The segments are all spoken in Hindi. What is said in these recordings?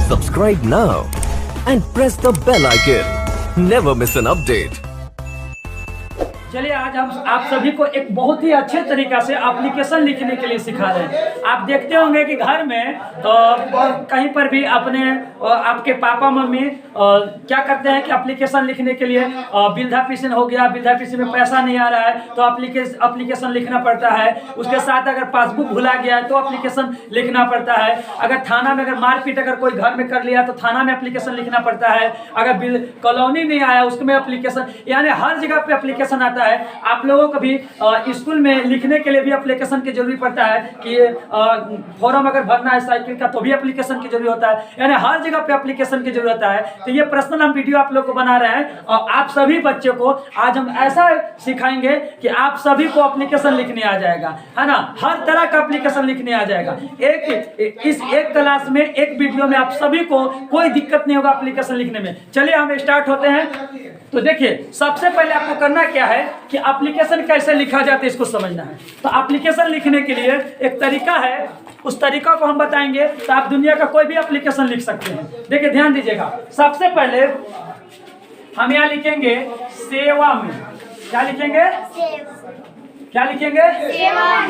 Subscribe now and press the bell icon. Never miss an update. चलिए आज हम आप सभी को एक बहुत ही अच्छे तरीका से एप्लीकेशन लिखने के लिए सिखा रहे हैं। आप देखते होंगे कि घर में कहीं पर भी अपने आपके पापा मम्मी क्या करते हैं कि एप्लीकेशन लिखने के लिए वृद्धा पेंशन हो गया, वृद्धा पेंशन में पैसा नहीं आ रहा है तो एप्लीकेशन लिखना पड़ता है। उसके साथ अगर पासबुक भुला गया है तो एप्लीकेशन लिखना पड़ता है। अगर थाना में अगर मारपीट अगर कोई घर में कर लिया तो थाना में एप्लीकेशन लिखना पड़ता है। अगर कॉलोनी नहीं आया उसमें एप्लीकेशन, यानी हर जगह पे एप्लीकेशन आता है। आप लोगों को भी स्कूल में लिखने के लिए भी एप्लीकेशन की जरूरत पड़ता है कि फॉर्म अगर भरना है साइकिल का तो भी एप्लीकेशन की जरूरत होता है। यानी हर जगह पे एप्लीकेशन की जरूरत है। तो ये पर्सनल हम वीडियो आप लोग को बना रहे हैं और आप सभी बच्चों को आज हम ऐसा सिखाएंगे कि आप सभी को एप्लीकेशन लिखने आ जाएगा, है ना। हर तरह का एप्लीकेशन लिखने आ जाएगा। इस एक क्लास में एक वीडियो में आप सभी को कोई दिक्कत नहीं होगा एप्लीकेशन लिखने में। चलिए हम स्टार्ट होते हैं। तो देखिए सबसे पहले आपको करना क्या है कि एप्लीकेशन कैसे लिखा जाता है इसको समझना है। तो एप्लीकेशन लिखने के लिए एक तरीका है, उस तरीका को हम बताएंगे तो आप दुनिया का कोई भी एप्लीकेशन लिख सकते हैं। देखिए ध्यान दीजिएगा। सबसे पहले हम यहाँ लिखेंगे सेवा में। क्या लिखेंगे? क्या लिखेंगे?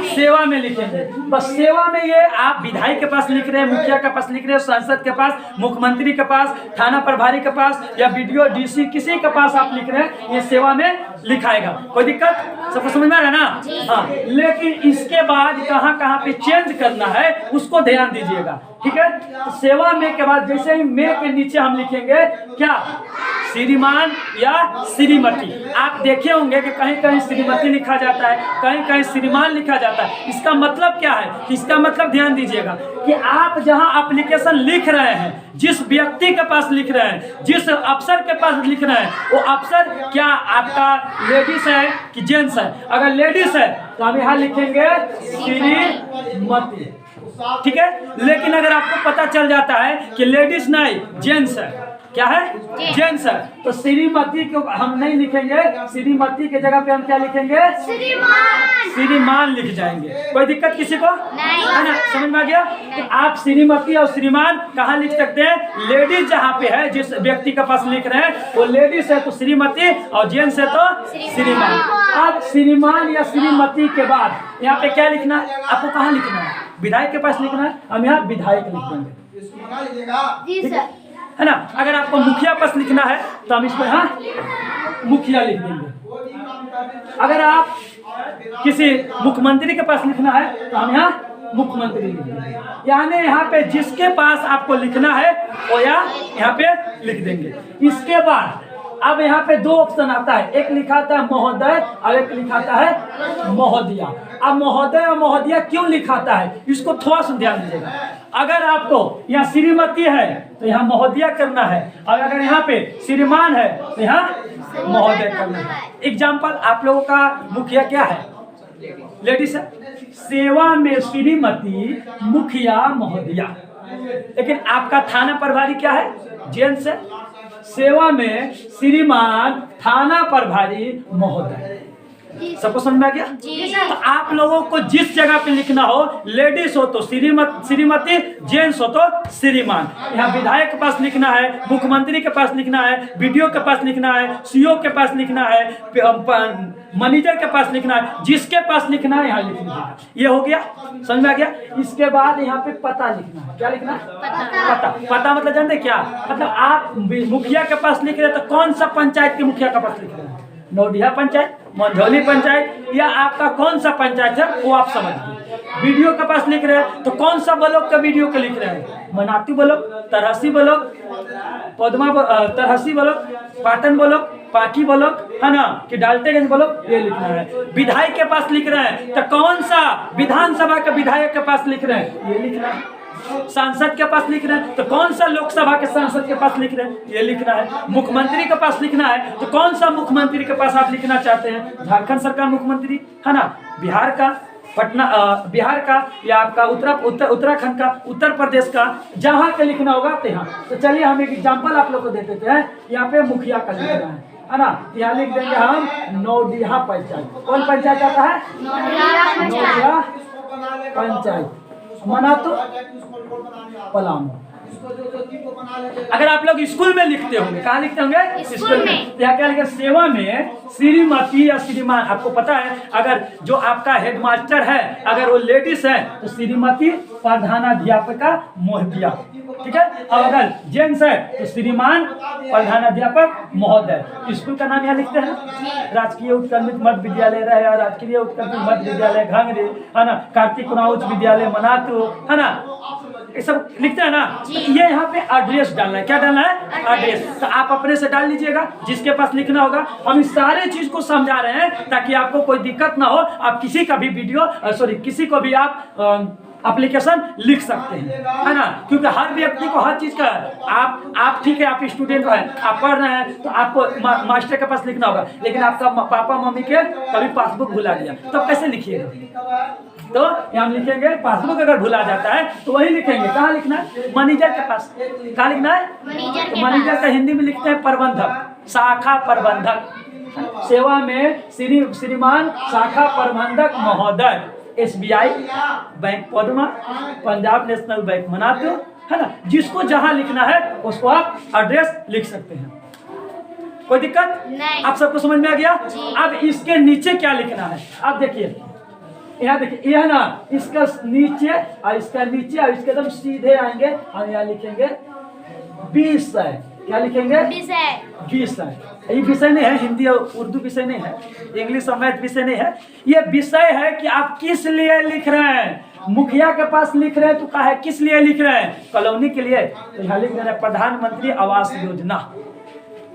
सेवा में लिखेंगे। बस सेवा में ये आप विधायक के पास लिख रहे हैं, मुखिया के पास लिख रहे हैं, सांसद के पास, मुख्यमंत्री के पास, थाना प्रभारी के पास या वीडियो डीसी किसी के पास आप लिख रहे हैं, ये सेवा में लिखाएगा। कोई दिक्कत? सबको समझ में आ रहा है ना? हाँ। लेकिन इसके बाद कहाँ कहाँ पे चेंज करना है उसको ध्यान दीजिएगा, ठीक है। तो सेवा में के बाद जैसे ही में के नीचे हम लिखेंगे क्या? श्रीमान या श्रीमती। आप देखे होंगे कि कहीं कहीं श्रीमती लिखा जाता है, कहीं कहीं श्रीमान लिखा जाता है। इसका मतलब क्या है? इसका मतलब ध्यान दीजिएगा कि आप जहां एप्लीकेशन लिख रहे हैं, जिस व्यक्ति के पास लिख रहे हैं, जिस अफसर के पास लिख रहे हैं, वो अफसर क्या आपका लेडीज है कि जेंट्स है? अगर लेडीज है तो हम यहाँ लिखेंगे श्रीमती, ठीक है। लेकिन अगर आपको पता चल जाता है कि लेडीज नहीं जेंट्स है, क्या है? जेंट्स है, तो श्रीमती को हम नहीं लिखेंगे। श्रीमती के जगह पे हम क्या लिखेंगे? श्रीमान लिख जाएंगे। कोई दिक्कत किसी को नहीं, है ना? समझ में आ गया? तो आप श्रीमती और श्रीमान कहाँ लिख सकते हैं? लेडीज जहाँ पे है, जिस व्यक्ति के पास लिख रहे हैं वो लेडीज है तो श्रीमती और जेंट्स है तो श्रीमान। अब श्रीमान या श्रीमती के बाद यहाँ पे क्या लिखना है? आपको कहाँ लिखना है? विधायक के पास लिखना है, हम यहाँ विधायक लिख देंगे, है ना। अगर आपको मुखिया पास लिखना है तो हम इसमें हाँ मुखिया लिख देंगे। अगर आप किसी मुख्यमंत्री के पास लिखना है तो हम यहाँ मुख्यमंत्री लिख देंगे। यानी यहाँ पे जिसके पास आपको लिखना है वो यहाँ पे लिख देंगे। इसके बाद अब यहाँ पे दो ऑप्शन आता है, एक लिखाता है महोदय और एक लिखाता है महोदया। अब महोदय और महोदया क्यों लिखाता है इसको थोड़ा सा ध्यान दीजिएगा। अगर आपको यहाँ श्रीमती है तो यहाँ महोदया करना है, और अगर यहाँ पे श्रीमान है तो यहाँ महोदय करना है। एग्जाम्पल, आप लोगों का मुखिया क्या है? लेडीज है। सेवा में श्रीमती, मुखिया महोदया। लेकिन आपका थाना प्रभारी क्या है? जेंट्स है। सेवा में श्रीमान, थाना प्रभारी महोदय। सबको समझ में आ गया? तो आप लोगों को जिस जगह पे लिखना हो, लेडीज हो तो श्रीमती, जेंट्स हो तो श्रीमान। यहाँ विधायक के पास लिखना है, मुख्यमंत्री के पास लिखना है, वीडियो के पास लिखना है, सीओ के पास लिखना है, मैनेजर के पास लिखना है, जिसके पास लिखना है यहाँ लिख लीजिएगा। ये हो गया, समझ में आ गया? इसके बाद यहाँ पे पता लिखना है। क्या लिखना है? पता मतलब जानते क्या? मतलब आप मुखिया के पास लिख रहे हैं तो कौन सा पंचायत के मुखिया के पास लिख रहे हैं? नौडिया पंचायत, मंझौली पंचायत, या आपका कौन सा पंचायत है वो आप समझिए। वीडियो के पास लिख रहे हैं तो कौन सा ब्लॉक का वीडियो के लिख रहे हैं? Manatu block, Tarhasi block, Padma Tarhasi block, Patan block, पाकी ब्लॉक, है ना, कि डाल्टेगंज ब्लॉक, ये लिखना है। विधायक के पास लिख रहे हैं तो कौन सा विधानसभा के विधायक के पास लिख रहे हैं? ये लिखना है। सांसद के पास लिख रहे हैं तो कौन सा लोकसभा के सांसद के पास लिख रहे हैं? ये लिखना है। मुख्यमंत्री के पास लिखना है तो कौन सा मुख्यमंत्री के पास आप लिखना चाहते हैं? झारखंड सरकार मुख्यमंत्री, है ना, बिहार का, पटना बिहार का, या आपका उत्तराखंड का, उत्तर प्रदेश का, जहाँ के लिखना होगा तो यहाँ। तो चलिए हम एक एग्जाम्पल आप लोग को दे देते हैं। यहाँ पे मुखिया का लिखना है ना। यहाँ लिख देंगे हम नौडिया पंचायत। कौन पंचायत आता है? नौडिया पंचायत। मनातू, पलामू, अगर आप लोग स्कूल में लिखते होंगे, कहाँ लिखते होंगे? स्कूल में। या क्या लिखे? सेवा में श्रीमती या श्रीमान। आपको पता है अगर जो आपका हेडमास्टर है अगर वो लेडीज है तो श्रीमती प्रधानाध्यापिका महोदया, ठीक है। और अगर जेंट्स है तो श्रीमान प्रधानाध्यापक महोदय। स्कूल का नाम यहाँ लिखते हैं, राजकीय उत्क्रमित मध्य विद्यालय रहे, राजकीय उत्क्रमित मध्य विद्यालय घांगरी, है ना, कार्तिक उच्च विद्यालय मनातु, है ना, ये सब लिखते हैं ना। तो ये यहाँ पे एड्रेस डालना है। क्या डालना है? एड्रेस। तो आप अपने से डाल लीजिएगा, जिसके पास लिखना होगा। हम इस सारे चीज को समझा रहे हैं ताकि आपको कोई दिक्कत ना हो। आप किसी का भी किसी को भी आप एप्लीकेशन लिख सकते हैं, है ना, क्योंकि हर व्यक्ति को हर चीज का आप ठीक है, आप स्टूडेंट है, आप पढ़ रहे हैं तो आपको मास्टर के पास लिखना होगा, लेकिन आपका पापा मम्मी के कभी पासबुक भुला गया तो कैसे लिखिएगा? तो हम लिखेंगे पासबुक अगर भुला जाता है तो वही लिखेंगे। कहाँ लिखना है? मैनेजर के पास। कहाँ लिखना है? तो मैनेजर का हिंदी में लिखते हैं प्रबंधक, शाखा प्रबंधक। सेवा में श्रीमान शाखा प्रबंधक महोदय, SBI bank Padma, Punjab national bank Manatu, है ना। जिसको जहां लिखना है उसको आप एड्रेस लिख सकते हैं, कोई दिक्कत नहीं। आप सबको समझ में आ गया? अब इसके नीचे क्या लिखना है? आप देखिए, यहाँ देखिए, यह ना इसका नीचे और इसका नीचे और इसके एकदम सीधे आएंगे और यहाँ लिखेंगे विषय। क्या लिखेंगे? विषय। ये विषय नहीं है, हिंदी और उर्दू विषय नहीं है, इंग्लिश और मैथ विषय नहीं है। ये विषय है कि आप किस लिए लिख रहे हैं। मुखिया के पास लिख रहे हैं तो कहा है किस लिए लिख रहे हैं? कॉलोनी के लिए, तो यहाँ लिख रहे हैं प्रधानमंत्री आवास योजना।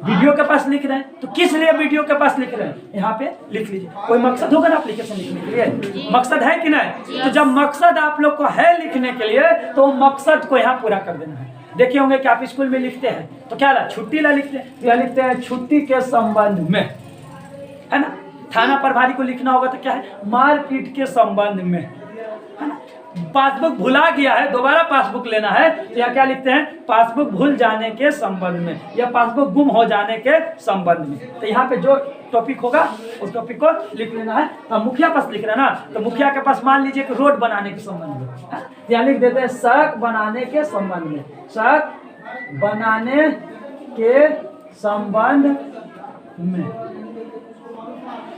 वीडियो के पास लिख रहे हैं तो किस लिए वीडियो के पास लिख रहे हैं? यहाँ पे लिख लीजिए। कोई मकसद होगा ना एप्लीकेशन लिखने के लिए? मकसद है कि नहीं? तो जब मकसद आप लोग को है लिखने के लिए तो मकसद को यहाँ पूरा कर देना है। देखे होंगे कि आप स्कूल में लिखते हैं तो क्या छुट्टी ला लिखते हैं, या लिखते हैं छुट्टी के संबंध में, है ना। थाना प्रभारी को लिखना होगा तो क्या है? मारपीट के संबंध में, है ना। पासबुक भुला गया है, दोबारा पासबुक लेना है तो यहाँ क्या लिखते हैं? पासबुक भूल जाने के संबंध में या पासबुक गुम हो जाने के संबंध में। तो यहाँ पे जो टॉपिक होगा उस टॉपिक को लिख लेना है। तो मुखिया पास लिख रहे हैं ना, तो मुखिया के पास मान लीजिए कि रोड बनाने के संबंध में, यहाँ लिख देते हैं सड़क बनाने के संबंध में, सड़क बनाने के संबंध में।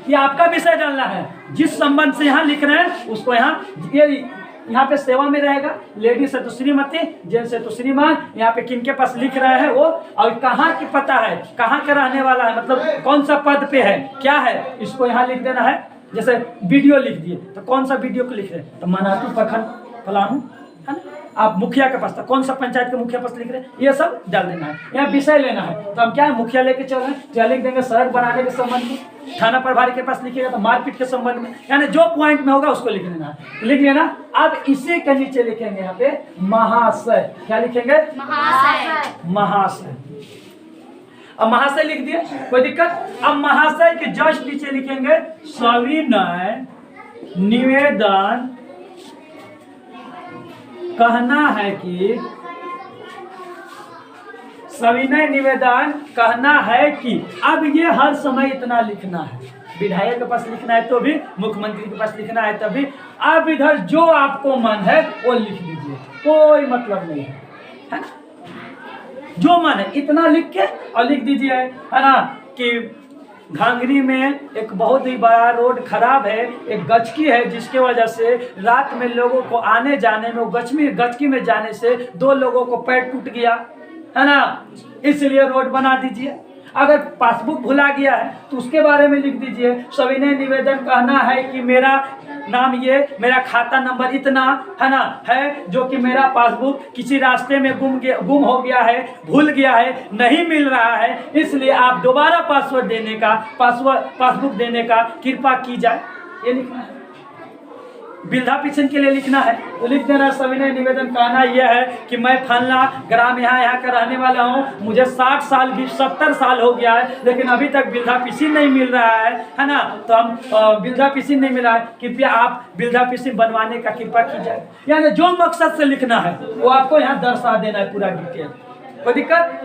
ये आपका विषय डालना है, जिस संबंध से यहाँ लिख रहे हैं उसको यहाँ पे सेवा में रहेगा। लेडीज है तो श्रीमती, जेंट्स है तो श्रीमान। यहाँ पे किनके पास लिख रहे हैं वो, और कहाँ की पता है, कहाँ का रहने वाला है, मतलब कौन सा पद पे है, क्या है, इसको यहाँ लिख देना है। जैसे वीडियो लिख दिए तो कौन सा वीडियो को लिख रहे हैं? तो मनातु प्रखंड फलानू, है ना। आप मुखिया के पास था, कौन सा पंचायत के मुखिया पास लिख रहे हैं, ये सब डाल देना है। यहाँ विषय लेना है तो हम क्या है? मुखिया लेके चल रहे हैं तो लिख देंगे सड़क बनाने के संबंध में। थाना प्रभारी के पास लिखिएगा तो मारपीट के संबंध में, यानी जो पॉइंट में होगा उसको लिख लेना है। लिख लेना। अब इसी के नीचे लिखेंगे यहाँ पे महाशय। क्या लिखेंगे? महाशय। अब महाशय लिख दिए, कोई दिक्कत? अब महाशय के जस्ट नीचे लिखेंगे सविनय निवेदन कहना है कि, सविनय निवेदन कहना है कि। अब ये हर समय इतना लिखना है, विधायक के पास लिखना है तो भी, मुख्यमंत्री के पास लिखना है तभी। अब इधर जो आपको मन है वो लिख लीजिए, कोई मतलब नहीं है ना। जो मन है इतना लिख के और लिख दीजिए, है ना, कि घांगरी में एक बहुत ही बड़ा रोड खराब है, एक गचकी है, जिसके वजह से रात में लोगों को आने जाने में, गचकी में जाने से 2 लोगों को पैर टूट गया, है ना, इसलिए रोड बना दीजिए। अगर पासबुक भुला गया है तो उसके बारे में लिख दीजिए। सविनय निवेदन कहना है कि मेरा नाम ये, मेरा खाता नंबर इतना, है ना, है, जो कि मेरा पासबुक किसी रास्ते में गुम हो गया है, भूल गया है, नहीं मिल रहा है, इसलिए आप दोबारा पासबुक देने का कृपा की जाए। ये लिखना है। वृद्धा पेंशन के लिए लिखना है तो लिख देना सविनय निवेदन कहना यह है कि मैं फलना ग्राम यहाँ का रहने वाला हूँ, मुझे 60 साल 70 साल हो गया है, लेकिन अभी तक वृद्धा पेंशन नहीं मिल रहा है ना, तो हम वृद्धा पेंशन नहीं मिला है, कृपया आप वृद्धा पेंशन बनवाने का कृपा की जाए। यानी जो मकसद से लिखना है वो आपको यहाँ दर्शा देना है, पूरा डिटेल। कोई दिक्कत?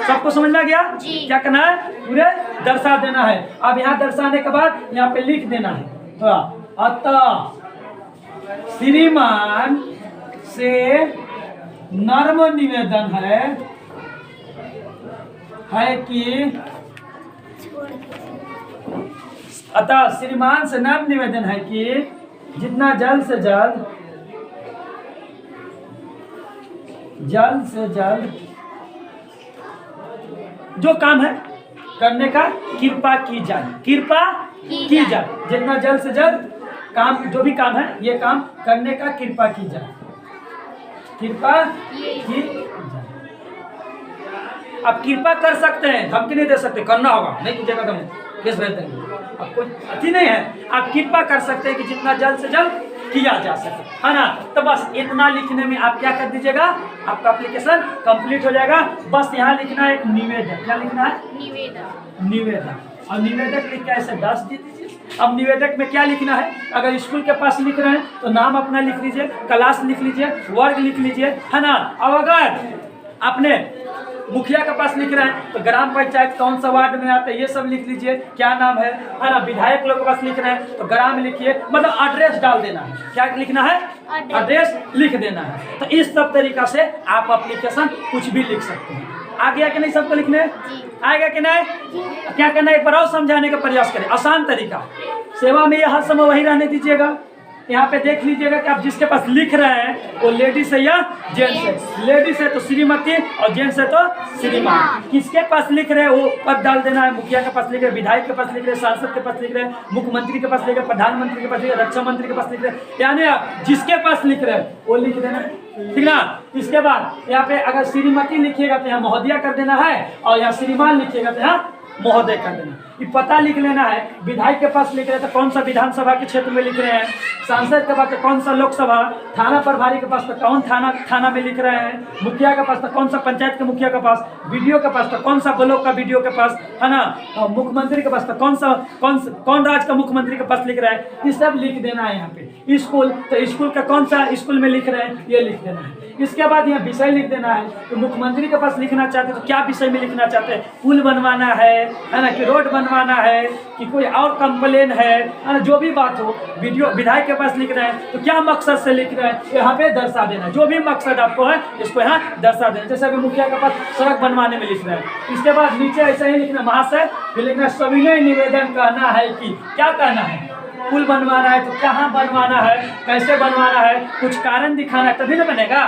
सबको समझ में आ गया? क्या करना है? पूरे दर्शा देना है। अब यहाँ दर्शाने के बाद यहाँ पे लिख देना है थोड़ा, अतः श्रीमान से नर्म निवेदन है है कि अतः श्रीमान से नम्र निवेदन है कि जितना जल्द से जल्द जो काम है करने का कृपा की जाए, कृपा की जाए। जितना जल्द से जल्द काम, जो भी काम है ये काम करने का कृपा की जाए, कृपा की जाए। आप कृपा कर सकते हैं, धमकी नहीं दे सकते, करना होगा, नहीं कीजिएगा तो केस भेज देंगे। अब कोई अति नहीं है, आप कृपा कर सकते हैं कि जितना जल्द से जल्द किया जा सके, है ना। तो बस इतना लिखने में आप क्या कर दीजिएगा, आपका एप्लीकेशन कंप्लीट हो जाएगा। बस यहाँ लिखना है एक निवेदन। क्या लिखना है? निवेदन। और निवेदक लिख के ऐसे 10 दे दीजिए। अब निवेदक में क्या लिखना है, अगर स्कूल के पास लिख रहे हैं तो नाम अपना लिख लीजिए, क्लास लिख लीजिए, वर्ग लिख लीजिए, है ना। अब अगर अपने मुखिया के पास लिख रहे हैं तो ग्राम पंचायत कौन सा वार्ड में आता है ये सब लिख लीजिए, क्या नाम है ना। विधायक लोग के पास लिख रहे हैं तो ग्राम लिखिए, मतलब एड्रेस डाल देना है। क्या लिखना है? एड्रेस लिख देना है। तो इस सब तरीका से आप एप्लीकेशन कुछ भी लिख सकते हैं। आ गया कि नहीं सबको लिखने? आएगा कि नहीं? क्या करना है, एक बार और समझाने का प्रयास करें, आसान तरीका। सेवा में ये हर समय वही रहने दीजिएगा। यहाँ पे देख लीजिएगा कि आप जिसके पास लिख रहे हैं वो लेडीज है या जेंट्स है। लेडीज है तो श्रीमती और जेंट्स है तो श्रीमान। किसके पास लिख रहे हैं वो पद डाल देना है। मुखिया के पास लिख रहे, विधायक के पास लिख रहे, सांसद के पास लिख रहे, मुख्यमंत्री के पास लिख रहे, प्रधानमंत्री के पास लिख रहे, रक्षा मंत्री के पास लिख रहे, यानी आप जिसके पास लिख रहे हैं वो लिख देना है, ठीक ना। इसके बाद यहाँ पे अगर श्रीमती लिखिएगा तो यहाँ महोदया कर देना है, और यहाँ श्रीमान लिखिएगा तो यहाँ महोदय कर देना। ये पता लिख लेना है। विधायक के पास लिख रहे हैं तो कौन सा विधानसभा के क्षेत्र में लिख रहे हैं, सांसद के पास तो कौन सा लोकसभा, थाना प्रभारी के पास तो कौन थाना में लिख रहे हैं, मुखिया के पास तो कौन सा पंचायत के मुखिया के पास, बीडीओ के पास तो कौन सा ब्लॉक का बीडीओ के पास, है ना, और मुख्यमंत्री के पास तो कौन राज्य का मुख्यमंत्री के पास लिख रहा है, ये सब लिख देना है। यहाँ पे स्कूल तो स्कूल का कौन सा स्कूल में लिख रहे हैं ये लिख देना है। इसके बाद यहाँ विषय लिख देना है। तो मुख्यमंत्री के पास लिखना चाहते हैं तो क्या विषय में लिखना चाहते हैं, पुल बनवाना है ना, कि रोड बनवाना है, कि कोई और कंप्लेन है ना, जो भी बात हो। विधायक के पास लिख रहे हैं तो क्या मकसद से लिख रहे हैं यहाँ पे दर्शा देना। जो भी मकसद आपको है इसको यहाँ दर्शा देना। जैसे अभी मुखिया के पास सड़क बनवाने में लिख रहे हैं, इसके बाद नीचे ऐसा ही लिखना महाशय, फिर लिखना सविनय निवेदन करना है कि क्या करना है, पुल बनवाना है तो कहाँ बनवाना है, कैसे बनवाना है, कुछ कारण दिखाना है, तभी ना बनेगा,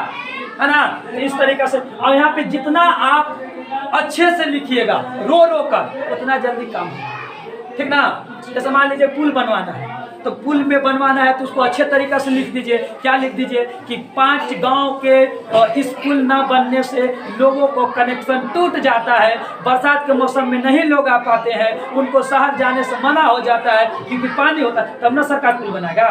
है ना। इस तरीके से। और यहाँ पे जितना आप अच्छे से लिखिएगा रो रो कर उतना जल्दी काम होगा, ठीक ना। जैसे मान लीजिए पुल बनवाना है तो पुल में बनवाना है तो उसको अच्छे तरीके से लिख दीजिए। क्या लिख दीजिए कि 5 गांव के इस पुल न बनने से लोगों को कनेक्शन टूट जाता है, बरसात के मौसम में नहीं लोग आ पाते हैं, उनको शहर जाने से मना हो जाता है क्योंकि पानी होता है। तब ना सरकार पुल बनाएगा,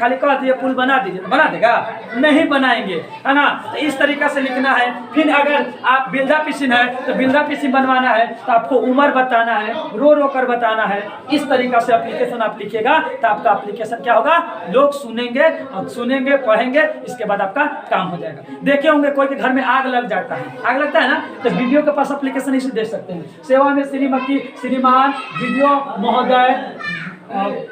खाली कह दिए पुल बना दीजिए तो बना देगा? नहीं बनाएंगे, है ना। तो इस तरीके से लिखना है। फिर अगर आप बिल्डा पिसिन है तो बिल्डा पिसिन बनवाना है तो आपको उम्र बताना है, रो रो कर बताना है। इस तरीके से एप्लीकेशन आप लिखिएगा तो आपका एप्लीकेशन क्या होगा, लोग सुनेंगे और सुनेंगे, पढ़ेंगे, इसके बाद आपका काम हो जाएगा। देखे होंगे कोई के घर में आग लग जाता है, आग लगता है ना, तो वीडियो के पास एप्लीकेशन इसे दे सकते हैं। सेवा में श्रीमती, श्रीमान, वीडियो महोदय,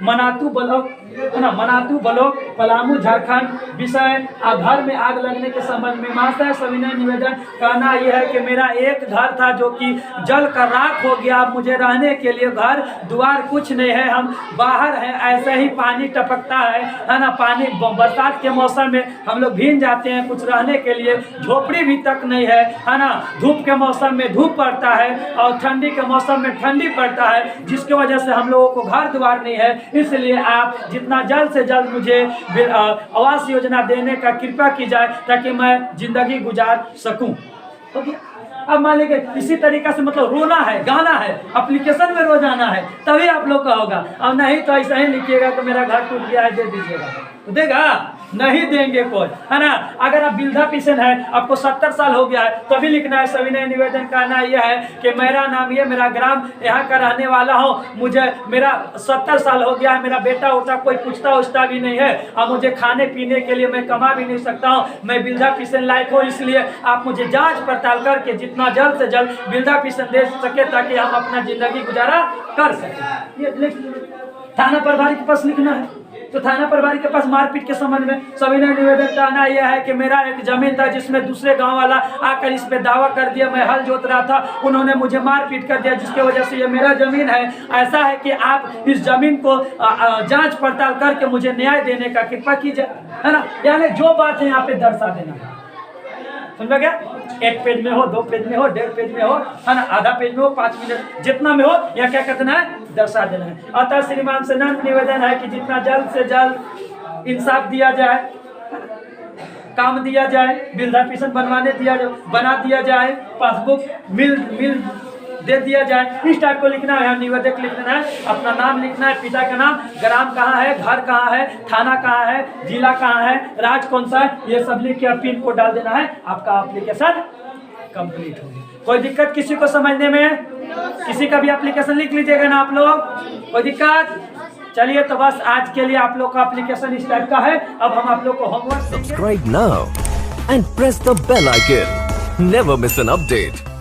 मनातू ब्लॉक, है ना, मनातू ब्लॉक, पलामू झारखंड। विषय घर में आग लगने के संबंध में महाशय सविनय निवेदन करना यह है कि मेरा एक घर था जो कि जल कर राख हो गया। मुझे रहने के लिए घर द्वार कुछ नहीं है, हम बाहर हैं, ऐसे ही पानी टपकता है ना। पानी बरसात के मौसम में हम लोग भीग जाते हैं, कुछ रहने के लिए झोपड़ी भी तक नहीं है ना। धूप के मौसम में धूप पड़ता है और ठंडी के मौसम में ठंडी पड़ता है, जिसकी वजह से हम लोगों को घर द्वार नहीं है। इसलिए आप जितना जल्द से जल्द मुझे आवास योजना देने का कृपा की जाए ताकि मैं जिंदगी गुजार सकूं। अब मान लीजिए इसी तरीका से मतलब रोना है, गाना है, एप्लीकेशन में रो जाना है, तभी आप लोग का होगा। और नहीं तो ऐसा ही लिखिएगा तो मेरा घर टूट गया है दे दीजिएगा, तो देगा नहीं देंगे कोई, है ना। अगर आप वृद्धा पेंशन है, आपको 70 साल हो गया है, तभी लिखना है सविनय निवेदन करना यह है कि मेरा नाम ये, मेरा ग्राम यहाँ का रहने वाला हूँ, मुझे मेरा 70 साल हो गया है, मेरा बेटा उठा कोई पूछता उछता भी नहीं है, और मुझे खाने पीने के लिए मैं कमा भी नहीं सकता हूँ, मैं वृद्धा पेंशन लायक हूँ। इसलिए आप मुझे जाँच पड़ताल करके जितना जल्द से जल्द वृद्धा पेंशन दे सके ताकि हम अपना जिंदगी गुजारा कर सकें। ये थाना प्रभारी के पास लिखना है, तो थाना प्रभारी के पास मारपीट के संबंध में सविनय निवेदन करना यह है कि मेरा एक जमीन था जिसमें दूसरे गांव वाला आकर इस पे दावा कर दिया, मैं हल जोत रहा था, उन्होंने मुझे मारपीट कर दिया जिसके वजह से ये मेरा जमीन है। ऐसा है कि आप इस जमीन को जांच पड़ताल करके मुझे न्याय देने का कृपा कीजिए, है ना। यानी जो बात है यहाँ पे दर्शा देना, समझा गया। 1 पेज में हो, 2 पेज में हो, 1.5 पेज में हो, है ना, आधा पेज में हो, 5 मिनट जितना में हो, या क्या करना है, दर्शा देना है। अतः श्रीमान से नम्र निवेदन है कि जितना जल्द से जल्द इंसाफ दिया जाए, काम दिया जाए, वृद्धा पेंशन बना दिया जाए, पासबुक मिल दे दिया जाए, इस टाइप को लिखना है। निवेदक लिखना है, अपना नाम लिखना है, पिता का नाम, ग्राम कहाँ है, घर कहाँ है, थाना कहाँ है, जिला कहाँ है, राज्य कौन सा है, ये सब लिख के पिन कोड डाल देना है, आपका एप्लीकेशन कंप्लीट होगी। कोई दिक्कत किसी को समझने में? किसी का भी एप्लीकेशन लिख लीजिएगा ना आप लोग, कोई दिक्कत? चलिए तो बस आज के लिए आप लोग का एप्लीकेशन इस टाइप का है। अब हम आप लोग को homework Subscribe now and press the bell icon. Never miss an update.